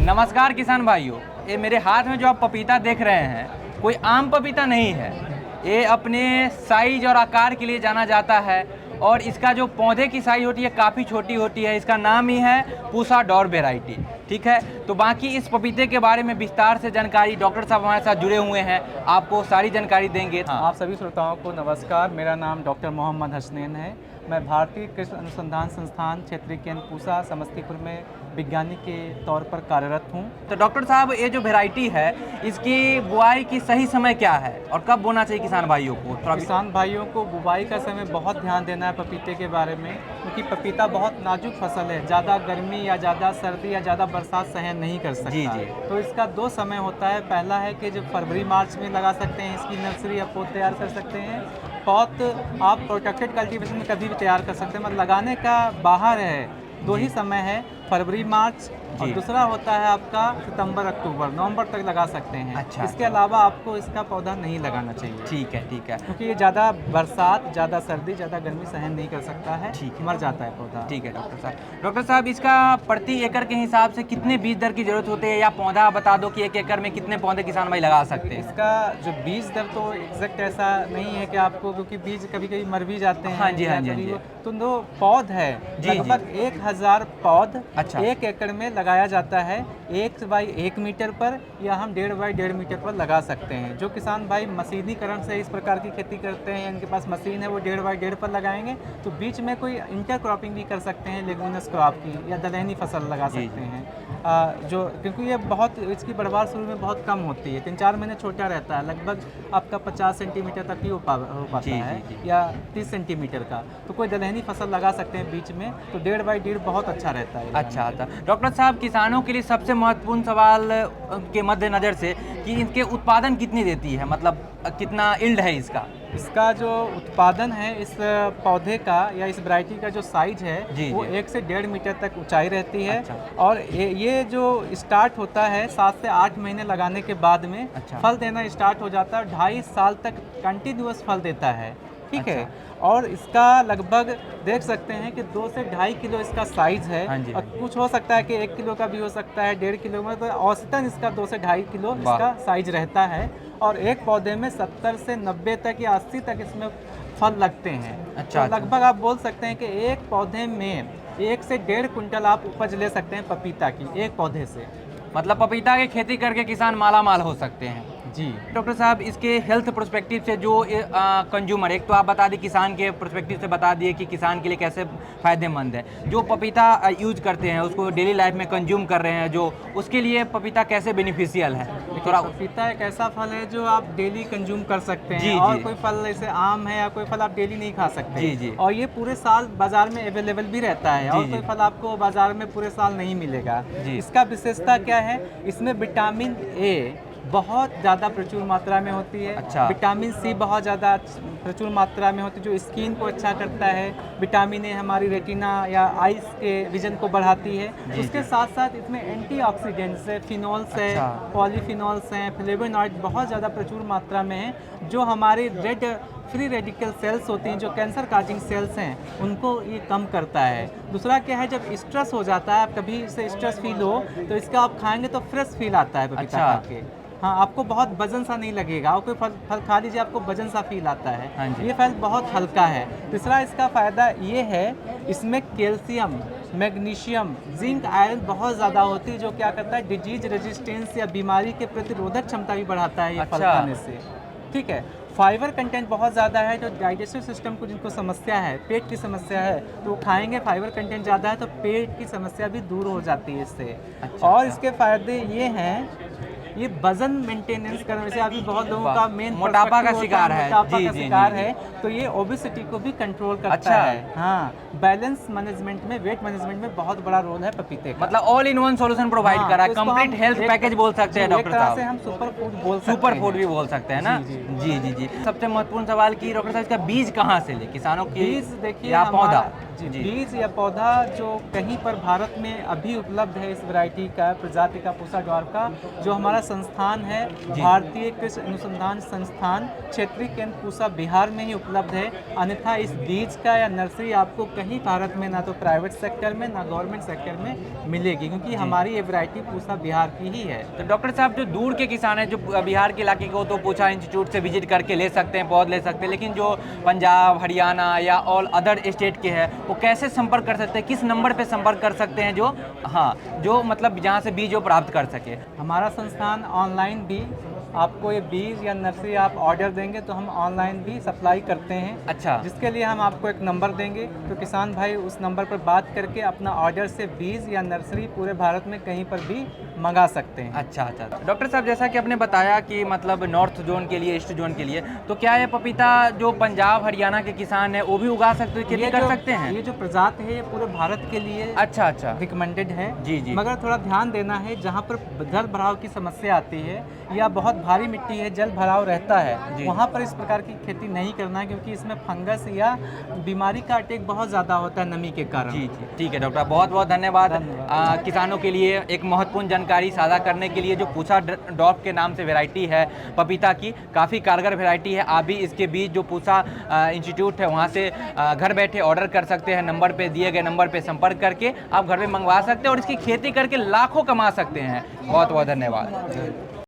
नमस्कार किसान भाइयों, ये मेरे हाथ में जो आप पपीता देख रहे हैं कोई आम पपीता नहीं है। ये अपने साइज और आकार के लिए जाना जाता है और इसका जो पौधे की साइज होती है काफ़ी छोटी होती है। इसका नाम ही है पूसा डॉर वेराइटी। ठीक है, तो बाकी इस पपीते के बारे में विस्तार से जानकारी डॉक्टर साहब हमारे साथ जुड़े हुए हैं, आपको सारी जानकारी देंगे। हाँ, आप सभी श्रोताओं को नमस्कार। मेरा नाम डॉक्टर मोहम्मद हसनैन है। मैं भारतीय कृषि अनुसंधान संस्थान क्षेत्रीय केंद्र पूसा समस्तीपुर में विज्ञानी के तौर पर कार्यरत हूँ। तो डॉक्टर साहब, ये जो वेराइटी है इसकी बुआई की सही समय क्या है और कब बोना चाहिए किसान भाइयों को? किसान भाइयों को बुवाई का समय बहुत ध्यान देना है पपीते के बारे में, क्योंकि पपीता बहुत नाजुक फसल है। ज़्यादा गर्मी या ज़्यादा सर्दी या ज़्यादा बरसात सहन नहीं कर सकता। जी जी। तो इसका 2 समय होता है। पहला है कि जो फरवरी मार्च में लगा सकते हैं, इसकी नर्सरी या पौध तैयार कर सकते हैं। पौध आप प्रोटेक्टेड कल्टीवेशन में कभी भी तैयार कर सकते हैं, मतलब लगाने का बाहर है। 2 ही समय है, फरवरी मार्च, और दूसरा होता है आपका सितंबर अक्टूबर नवंबर तक लगा सकते हैं। अच्छा। इसके अलावा आपको इसका पौधा नहीं लगाना चाहिए। ठीक है, ठीक है। क्योंकि ये ज़्यादा बरसात, ज़्यादा सर्दी, ज़्यादा गर्मी सहन नहीं कर सकता है। ठीक है। मर जाता है पौधा। ठीक है डॉक्टर साहब। डॉक्टर साहब, इसका प्रति एकड़ के हिसाब से कितने बीज दर की जरूरत होती है, या पौधा बता दो कि 1 एकड़ में कितने पौधे किसान भाई लगा सकते हैं? इसका जो बीज दर तो एग्जैक्ट ऐसा नहीं है कि आपको, क्योंकि बीज कभी कभी मर भी जाते हैं। हाँ जी, या हाँ जी, कभी हाँ जी। वो- तो दो पौध है, जी, लगभग 1000 पौध अच्छा। 1 एकड़ में लगाया जाता है। 1 बाई 1 मीटर पर, या हम 1.5 बाई 1.5 मीटर पर लगा सकते हैं। जो किसान भाई मशीनीकरण से इस प्रकार की खेती करते हैं, इनके पास मशीन है, वो 1.5 बाई 1.5 पर लगाएंगे। तो बीच में कोई इंटरक्रॉपिंग भी कर सकते हैं, लेगुमिनस क्रॉप की, या दलहनी फसल लगा सकते हैं। जो क्योंकि ये बहुत, इसकी बढ़वार शुरू में बहुत कम होती है, 3-4 महीने छोटा रहता है, लगभग आपका 50 सेंटीमीटर तक ही हो पाता जी, है, जी, जी। या 30 सेंटीमीटर का। तो कोई दलहनी फसल लगा सकते हैं बीच में, तो 1.5 बाई 1.5 बहुत अच्छा रहता है। अच्छा आता। डॉक्टर साहब, किसानों के लिए सबसे महत्वपूर्ण सवाल के मद्देनज़र से कि इनके उत्पादन कितनी देती है, मतलब कितना यील्ड है इसका? इसका जो उत्पादन है इस पौधे का या इस वैरायटी का जो साइज है, जी, वो जी। 1 से 1.5 मीटर तक ऊंचाई रहती है। अच्छा। और ये जो स्टार्ट होता है 7 से 8 महीने लगाने के बाद में अच्छा। फल देना स्टार्ट हो जाता है। 2.5 साल तक कंटिन्यूअस फल देता है। ठीक है। और इसका लगभग देख सकते हैं कि 2 से 2.5 किलो इसका साइज है। हाँ जी, और हाँ जी। कुछ हो सकता है कि 1 किलो का भी हो सकता है, 1.5 किलो में। तो औसतन इसका 2 से 2.5 किलो वाह। इसका साइज रहता है। और एक पौधे में 70 से 90 तक या 80 तक इसमें फल लगते हैं। अच्छा, तो लगभग आप बोल सकते हैं कि एक पौधे में 1 से 1.5 कुंटल आप उपज ले सकते हैं पपीता की, एक पौधे से। मतलब पपीता की खेती करके किसान माला माल हो सकते हैं। जी। डॉक्टर साहब, इसके हेल्थ पर्सपेक्टिव से जो कंज्यूमर, एक तो आप बता दिए किसान के पर्सपेक्टिव से बता दिए कि किसान के लिए कैसे फ़ायदेमंद है, जो पपीता यूज करते हैं उसको डेली लाइफ में कंज्यूम कर रहे हैं, जो उसके लिए पपीता कैसे बेनिफिशियल है? थोड़ा पपीता एक ऐसा फल है जो आप डेली कंज्यूम कर सकते हैं। जी, और जी। कोई फल जैसे आम है या कोई फल आप डेली नहीं खा सकते। जी, जी। और ये पूरे साल बाजार में अवेलेबल भी रहता है। जी, और जी। कोई फल आपको बाजार में पूरे साल नहीं मिलेगा। जी। इसका विशेषता क्या है? इसमें विटामिन ए बहुत ज़्यादा प्रचुर मात्रा में होती है। अच्छा। विटामिन सी बहुत ज़्यादा प्रचुर मात्रा में होती है, जो स्किन को अच्छा करता है। विटामिन ए हमारी रेटिना या आइस के विजन को बढ़ाती है। जी, उसके जी। साथ साथ इसमें एंटीऑक्सीडेंट्स है, फिनॉल्स है, अच्छा। पॉलीफिनॉल्स हैं, फ्लेवोनॉइड बहुत ज़्यादा प्रचुर मात्रा में है, जो हमारी रेड फ्री रेडिकल सेल्स होती हैं, जो कैंसर काजिंग सेल्स हैं, उनको ये कम करता है। दूसरा क्या है, जब स्ट्रेस हो जाता है, आप कभी से स्ट्रेस फील हो, तो इसका आप खाएंगे तो फ्रेश फील आता है पपीता अच्छा। खा के। हाँ, आपको बहुत वजन सा नहीं लगेगा। और कोई फल खा लीजिए, आपको वजन सा फील आता है। हाँ जी। ये फल बहुत हल्का है। तीसरा इसका फ़ायदा ये है, इसमें कैल्शियम, मैग्नीशियम, जिंक, आयरन बहुत ज़्यादा होती है, जो क्या करता है, डिजीज रेजिस्टेंस या बीमारी के प्रतिरोधक क्षमता भी बढ़ाता है ये फल अच्छा। खाने से। ठीक है। फाइबर कंटेंट बहुत ज़्यादा है, जो डाइजेस्टिव सिस्टम को जिनको समस्या है, पेट की समस्या है, तो वो खाएंगे, फाइबर कंटेंट ज़्यादा है तो पेट की समस्या भी दूर हो जाती है इससे। अच्छा, और अच्छा। इसके फ़ायदे ये हैं, ये वजन मेंटेनेंस करने से, अभी बहुत लोगों का मेन मोटापा का शिकार है। मोटापा जी, का जी, शिकार जी, जी। है, तो ये ओबेसिटी को भी कंट्रोल करता अच्छा। है। हाँ, बैलेंस मैनेजमेंट में, वेट मैनेजमेंट में बहुत बड़ा रोल है पपीते का। मतलब all in one solution provide हाँ, करा है, तो इसको कंप्लीट हम हेल्थ एक- पैकेज बोल सकते हैं जी, डॉक्टर एक तरह से साहब। हम सुपर फूड बोल सकते हैं। सुपर फूड भी बोल सकते हैं ना? जी, जी जी जी। सबसे महत्वपूर्ण सवाल कि डॉक्टर साहब, इसका बीज कहाँ से ले किसानों की, बीज देखिए, या पौधा? जी। बीज या पौधा जो कहीं पर भारत में अभी उपलब्ध है इस वैरायटी का, प्रजाति का पूसा डॉर्फ का, जो हमारा संस्थान है भारतीय कृषि अनुसंधान संस्थान क्षेत्रीय केंद्र पूसा बिहार में ही उपलब्ध है। अन्यथा इस बीज का या नर्सरी आपको कहीं भारत में ना तो प्राइवेट सेक्टर में ना गवर्नमेंट सेक्टर में मिलेगी, क्योंकि हमारी ये वैरायटी पूसा बिहार की ही है। तो डॉक्टर साहब, जो दूर के किसान हैं जो बिहार के इलाके को, तो पूसा इंस्टीट्यूट से विजिट करके ले सकते हैं, पौध ले सकते हैं, लेकिन जो पंजाब, हरियाणा या ऑल अदर स्टेट के हैं वो कैसे संपर्क कर सकते हैं, किस नंबर पे संपर्क कर सकते हैं जो जो मतलब जहाँ से बीज वो प्राप्त कर सके? हमारा संस्थान ऑनलाइन भी आपको ये बीज या नर्सरी आप ऑर्डर देंगे तो हम ऑनलाइन भी सप्लाई करते हैं। अच्छा। जिसके लिए हम आपको एक नंबर देंगे, तो किसान भाई उस नंबर पर बात करके अपना ऑर्डर से बीज या नर्सरी पूरे भारत में कहीं पर भी मंगा सकते हैं। अच्छा अच्छा। डॉक्टर साहब, जैसा कि आपने बताया कि मतलब नॉर्थ जोन के लिए, ईस्ट जोन के लिए, तो क्या ये पपीता जो पंजाब हरियाणा के किसान है वो भी उगा सकते हैं, खेती कर सकते हैं? ये जो प्रजाति है ये पूरे भारत के लिए अच्छा अच्छा, रिकमेंडेड है। जी जी। मगर थोड़ा ध्यान देना है, जहाँ पर जल भराव की समस्या आती है या बहुत भारी मिट्टी है, जल भराव रहता है, वहाँ पर इस प्रकार की खेती नहीं करना है, क्योंकि इसमें फंगस या बीमारी का अटैक बहुत ज़्यादा होता है नमी के कारण। जी जी, ठीक है डॉक्टर, बहुत बहुत धन्यवाद। किसानों के लिए एक महत्वपूर्ण जानकारी साझा करने के लिए। जो पूसा डॉर्फ के नाम से वैरायटी है पपीता की, काफ़ी कारगर वैरायटी है। आप भी इसके बीज जो पूसा इंस्टीट्यूट है वहाँ से घर बैठे ऑर्डर कर सकते हैं। नंबर पे दिए गए नंबर पे संपर्क करके आप घर में मंगवा सकते हैं और इसकी खेती करके लाखों कमा सकते हैं। बहुत बहुत धन्यवाद।